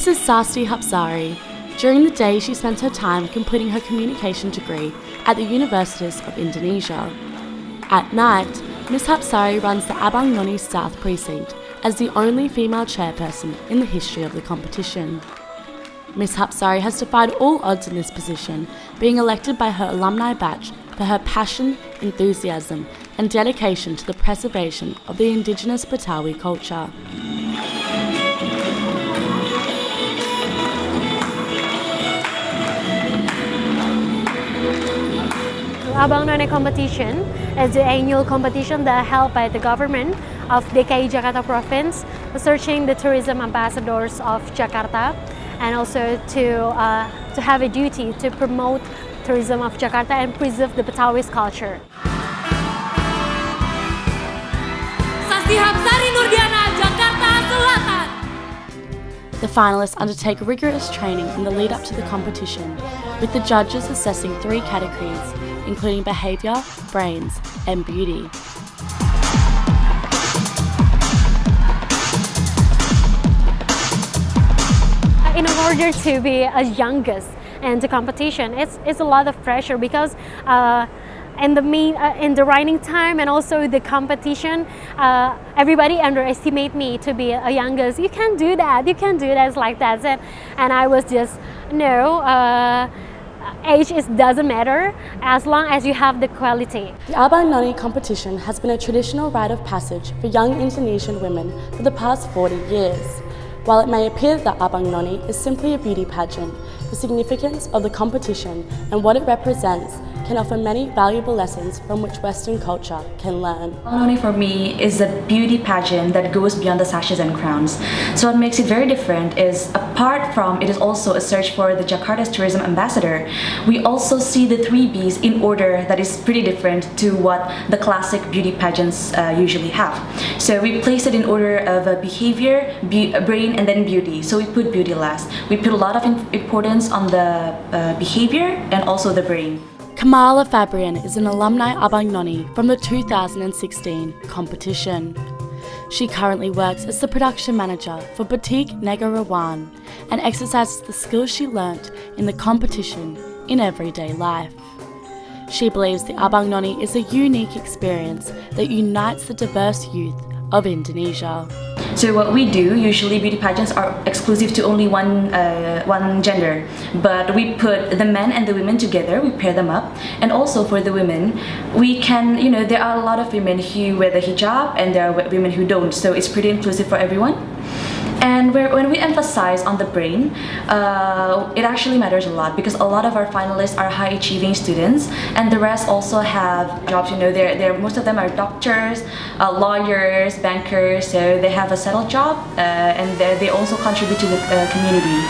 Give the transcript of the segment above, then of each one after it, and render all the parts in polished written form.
This is Sasti Hapsari. During the day, she spent her time completing her communication degree at the Universities of Indonesia. At night, Ms. Hapsari runs the Abang None South Precinct as the only female chairperson in the history of the competition. Ms. Hapsari has defied all odds in this position, being elected by her alumni batch for her passion, enthusiasm, and dedication to the preservation of the indigenous Betawi culture. Abang None competition is the annual competition that held by the government of DKI Jakarta province, searching the tourism ambassadors of Jakarta, and also to have a duty to promote tourism of Jakarta and preserve the Betawi's culture. Sasti Hapsari Nurdiana, Jakarta Selatan. The finalists undertake rigorous training in the lead up to the competition, with the judges assessing 3 categories, including behaviour, brains, and beauty. In order to be a youngest in the competition, it's a lot of pressure because in the riding time and also the competition, everybody underestimate me to be a youngest. You can't do that. You can't do that. It's like that. And I was just no. Age doesn't matter as long as you have the quality. The Abang None competition has been a traditional rite of passage for young Indonesian women for the past 40 years. While it may appear that Abang None is simply a beauty pageant, the significance of the competition and what it represents can offer many valuable lessons from which Western culture can learn. Abang None for me is a beauty pageant that goes beyond the sashes and crowns. So what makes it very different is, apart from it is also a search for the Jakarta's tourism ambassador, we also see the 3 B's in order that is pretty different to what the classic beauty pageants usually have. So we place it in order of behavior, brain, and then beauty. So we put beauty last. We put a lot of importance on the behavior and also the brain. Kamala Fabrian is an alumni Abang None from the 2016 competition. She currently works as the production manager for Boutique Negarawan and exercises the skills she learnt in the competition in everyday life. She believes the Abang None is a unique experience that unites the diverse youth of Indonesia. So what we do, usually beauty pageants are exclusive to only one gender, but we put the men and the women together, we pair them up, and also for the women, we can, there are a lot of women who wear the hijab and there are women who don't, so it's pretty inclusive for everyone. And when we emphasize on the brain, it actually matters a lot because a lot of our finalists are high achieving students, and the rest also have jobs. Most of them are doctors, lawyers, bankers, so they have a settled job, and they also contribute to the community.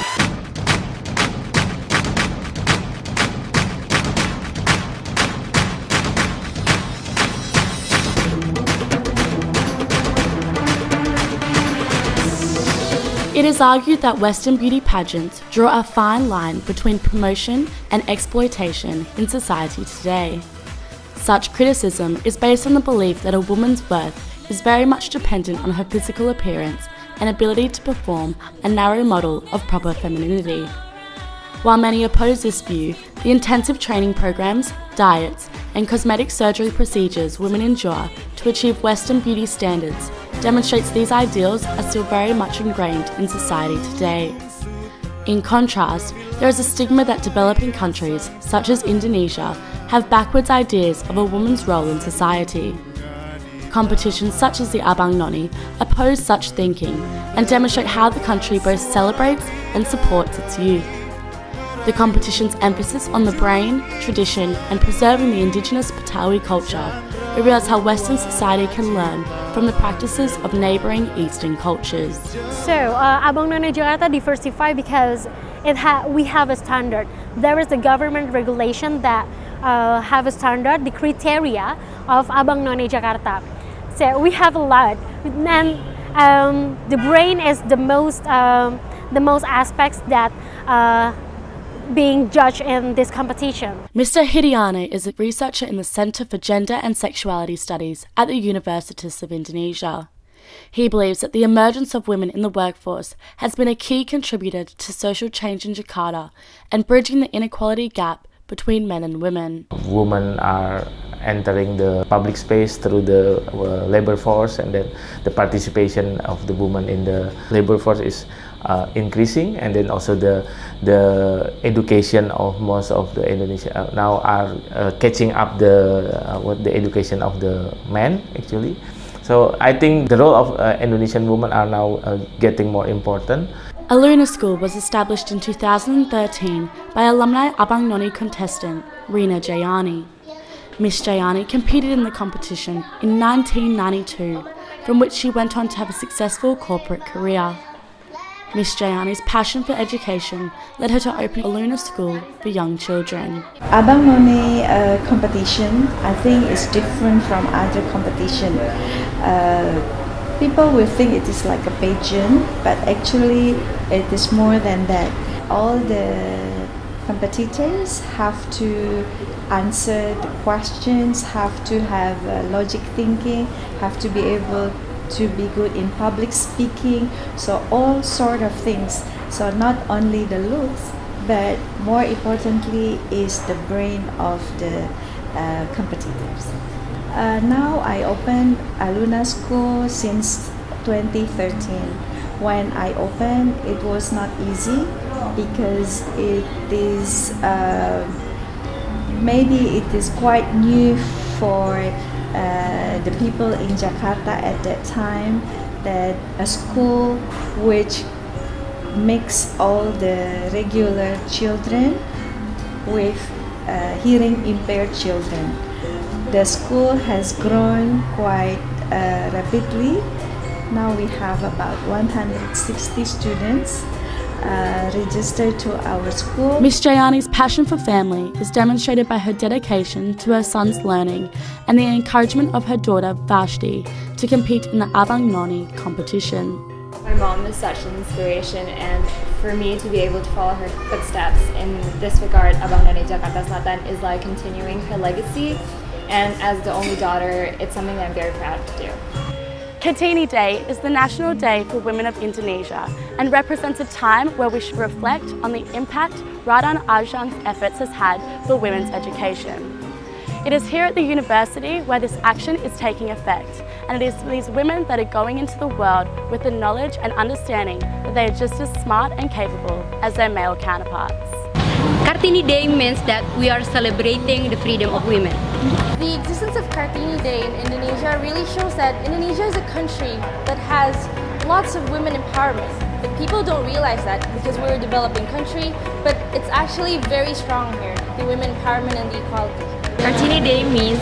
It is argued that Western beauty pageants draw a fine line between promotion and exploitation in society today. Such criticism is based on the belief that a woman's worth is very much dependent on her physical appearance and ability to perform a narrow model of proper femininity. While many oppose this view, the intensive training programs, diets, and cosmetic surgery procedures women endure to achieve Western beauty standards demonstrates these ideals are still very much ingrained in society today. In contrast, there is a stigma that developing countries, such as Indonesia, have backwards ideas of a woman's role in society. Competitions such as the Abang None oppose such thinking and demonstrate how the country both celebrates and supports its youth. The competition's emphasis on the brain, tradition, and preserving the indigenous Betawi culture reveals how Western society can learn from the practices of neighbouring Eastern cultures. So, Abang None Jakarta diversified because we have a standard. There is a government regulation that have a standard, the criteria of Abang None Jakarta. So we have a lot, and the brain is the most aspects that being judged in this competition. Mr. Hidiana is a researcher in the Centre for Gender and Sexuality Studies at the Universities of Indonesia. He believes that the emergence of women in the workforce has been a key contributor to social change in Jakarta and bridging the inequality gap between men and women. Women are entering the public space through the labor force, and then the participation of the women in the labor force is increasing, and then also the education of most of the Indonesia now are catching up the education of the men actually. So I think the role of Indonesian women are now getting more important. Aluna School was established in 2013 by alumni Abang None contestant Rina Jayani. Miss Jayani competed in the competition in 1992, from which she went on to have a successful corporate career. Miss Jayani's passion for education led her to open Aluna School for young children. Abang None competition, I think, is different from other competition. People will think it is like a pageant, but actually it is more than that. All the competitors have to answer the questions, have to have logic thinking, have to be able to be good in public speaking, so all sort of things. So not only the looks, but more importantly is the brain of the competitors. Now I opened Aluna School since 2013. When I opened, it was not easy because it is maybe it is quite new for the people in Jakarta at that time, that a school which mix all the regular children with hearing impaired children. The school has grown quite rapidly. Now we have about 160 students registered to our school. Miss Jayani's passion for family is demonstrated by her dedication to her son's learning and the encouragement of her daughter Vashti to compete in the Abang None competition. My mom is such an inspiration, and for me to be able to follow her footsteps in this regard, Abang None Jakarta Selatan is like continuing her legacy, and as the only daughter, it's something that I'm very proud to do. Kartini Day is the National Day for Women of Indonesia and represents a time where we should reflect on the impact Radan Ajang's efforts has had for women's education. It is here at the university where this action is taking effect, and it is these women that are going into the world with the knowledge and understanding that they are just as smart and capable as their male counterparts. Kartini Day means that we are celebrating the freedom of women. The existence of Kartini Day in Indonesia really shows that Indonesia is a country that has lots of women empowerment. But people don't realize that because we're a developing country, but it's actually very strong here, the women empowerment and the equality. Kartini Day means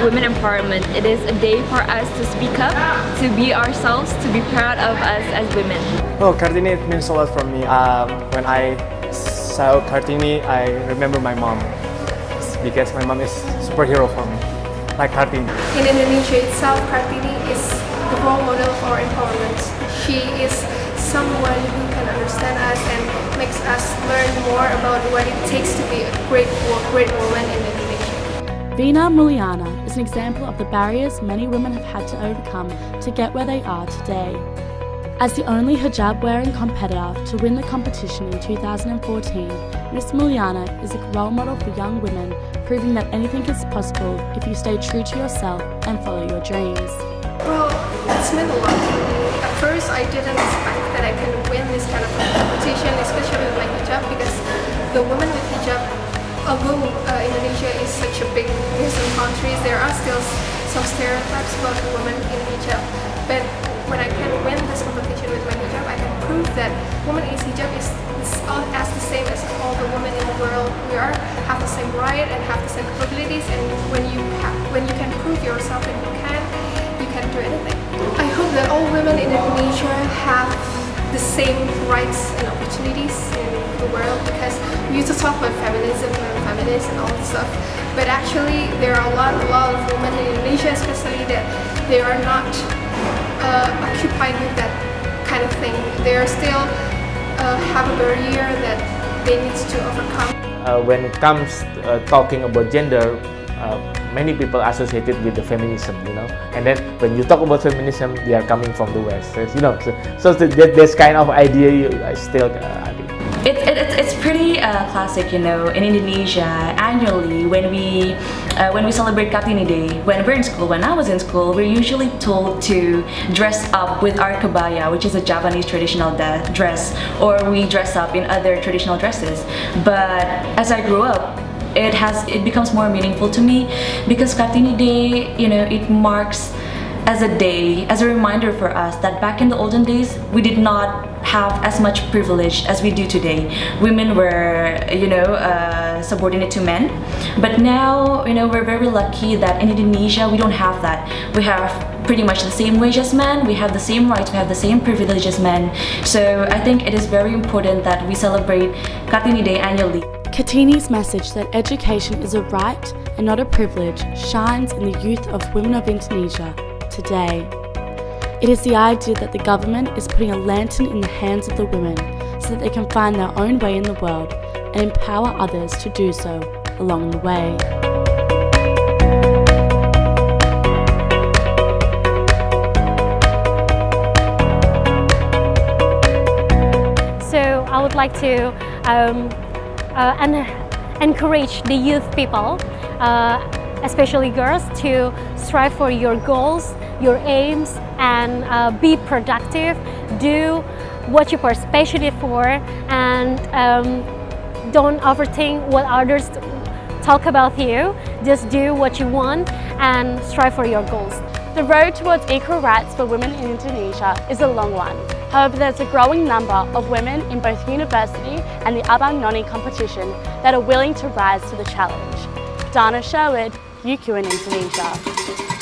women empowerment. It is a day for us to speak up, to be ourselves, to be proud of us as women. Oh, Kartini, it means a lot for me. When I saw Kartini, I remember my mom, because my mom is a superhero for me, like Kartini. In Indonesia itself, Kartini is the role model for empowerment. She is someone who can understand us and makes us learn more about what it takes to be a great woman in Indonesia. Vina Mulyana is an example of the barriers many women have had to overcome to get where they are today. As the only hijab-wearing competitor to win the competition in 2014, Miss Mulyana is a role model for young women, proving that anything is possible if you stay true to yourself and follow your dreams. Well, it's meant a lot to me. At first, I didn't expect that I can win this kind of competition, especially with my hijab, because the women with hijab, although Indonesia is such a big Muslim country, there are still some stereotypes about women in hijab. But when I can win this competition with my hijab, I can prove that women in hijab is as the same as all the women in the world. We have the same right and have the same capabilities, and when you can prove yourself and you can do anything. I hope that all women in Indonesia have the same rights and opportunities in the world, because we used to talk about feminism and feminists and all this stuff, but actually there are a lot of women in Indonesia especially that they are not occupied with that kind of thing. They are still have a barrier that they need to overcome. When it comes talking about gender, many people associate it with the feminism, and then when you talk about feminism, they are coming from the West, so this kind of idea I still It's pretty classic, in Indonesia. Annually, when we celebrate Kartini Day, when I was in school, we're usually told to dress up with our kebaya, which is a Javanese traditional dress, or we dress up in other traditional dresses. But as I grew up, it becomes more meaningful to me, because Kartini Day, it marks as a day, as a reminder for us that back in the olden days, we did not have as much privilege as we do today. Women were, subordinate to men. But now, we're very lucky that in Indonesia, we don't have that. We have pretty much the same wage as men, we have the same rights, we have the same privilege as men. So I think it is very important that we celebrate Kartini Day annually. Kartini's message that education is a right and not a privilege shines in the youth of women of Indonesia today. It is the idea that the government is putting a lantern in the hands of the women so that they can find their own way in the world and empower others to do so along the way. So I would like to encourage the youth people, especially girls, to strive for your goals, your aims, and be productive. Do what you are passionate for, and don't overthink what others talk about you. Just do what you want and strive for your goals. The road towards equal rights for women in Indonesia is a long one. However, there's a growing number of women in both university and the Abang None competition that are willing to rise to the challenge. Dana Sherwood, UQ in Indonesia.